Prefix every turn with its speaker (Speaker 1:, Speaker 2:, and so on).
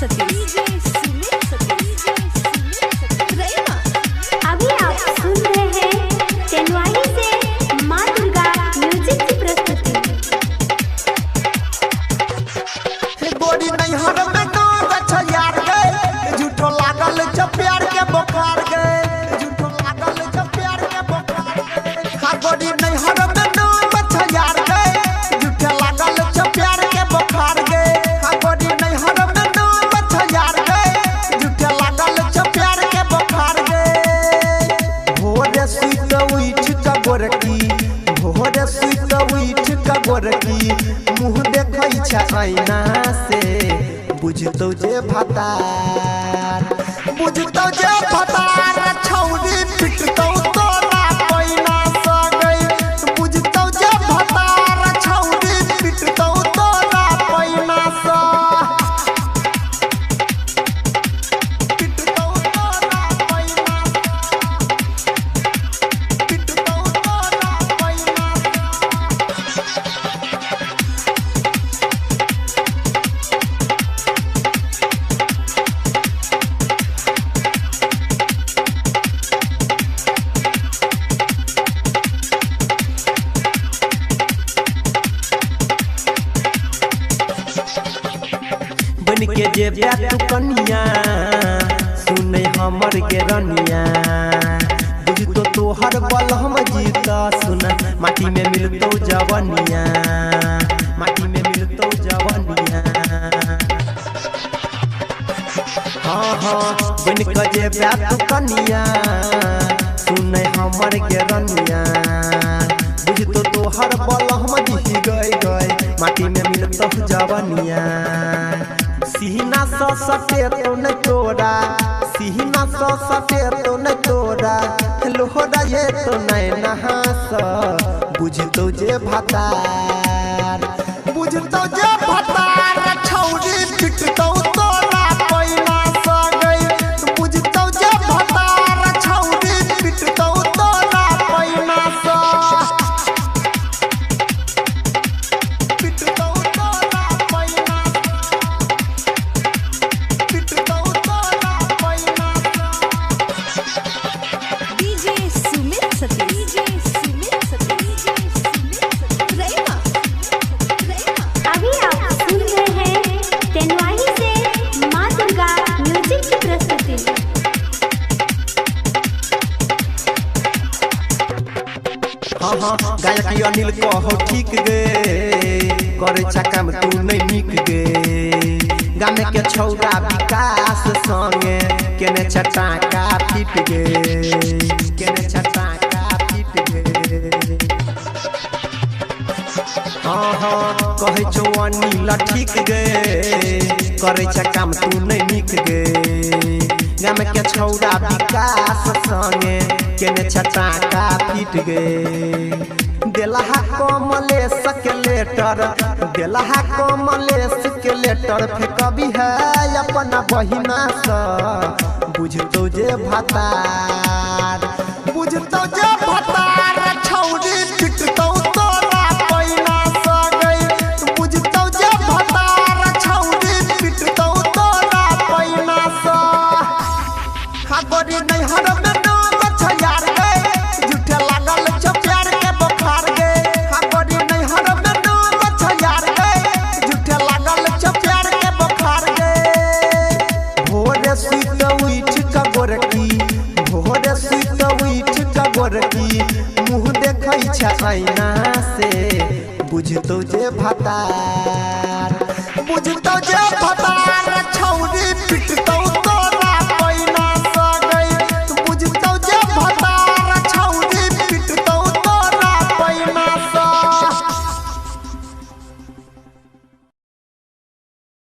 Speaker 1: अभी आप सुन रहे हैं टेनवाही से माँ दुर्गा म्यूजिक की प्रस्तुति।
Speaker 2: गोरी नैहर में गाँव यार गए झूठो लागल जब प्यार के बोखार गए झूठो लागल जब प्यार के बोखार गए। हाँ गोरी नैहर में गाँव यार गए झूठो लागल जब प्यार के बोखार गए। हाँ गोरी नैहर में गाँव यार गए झूठो लागल जब प्यार के बोखार गए। भोरे सुत उठ का गोरकी भोरे सुत उठ का गोरकी मुँह देखै छै आईना से बुझतौ जे भतार छौरी पिटतौ तोरा पैना स गई बुझतौ जे भतार छौरी पिटतौ तोरा पैना स पिटतौ तोरा पैना पिटतौ तोरा पैना। बन के जे तू कनिया सुनै हमर के रनिया बुझतो तोहर बल हम जीता सुन माटी में मिलतो जवनिया माटी में मिलतो जवनिया। हाँ हाँ बन के जे तू कनिया सुनै हमर के रनिया बुझतो तोहर बल हम जीती गए माटी में मिलतो जवनिया। सीना सो सटे तो न तोरा सीना सो सटे तो न तोरा लोहरा ये तो नहीं नहास बुझतो जे भतार छौरी पिटतौ तोरा पैना स गई बुझतौ जे भतार छौरी पिटतौ तोरा पैना स पिटतौ तोरा पैना पिटतौ तोरा पैना।
Speaker 1: अभी आप सुन रहे हैं टेनवाही से माँ दुर्गा म्यूजिक की प्रस्तुति।
Speaker 2: हाँ हाँ गायक अनिल कहो ठीक गे करे काम तू नहीं निक गे गाने के छौरा विकास संगे केने छटाका फिट गे केने छटाका फिट गे। हाँ हाँ कहे छौ अनिल ठीक गे करे काम तू नहीं निक गे गाने के छौरा विकास संगे केने छटाका फिट गे। देलहा कमलेश के लेटर देलहा कमलेश के लेटर फेंकबी है अपना बहिना सा बुझतो जे भतार छौरी पिटतौ तोरा पैना स गई बुझतौ जे भतार छौरी पिटतौ तोरा पैना स। हाँ गोरी नैहर में यार गए झूठे लागल जब प्यार के बोखार गए। हाँ गोरी नैहर में यार गए झूठे लागल जब प्यार के बोखार गए। भोरे सुत उठ का गोरकी भोरे सुत उठ का गोरकी मुँह देखै छै आईना से बुझतौ जे भतार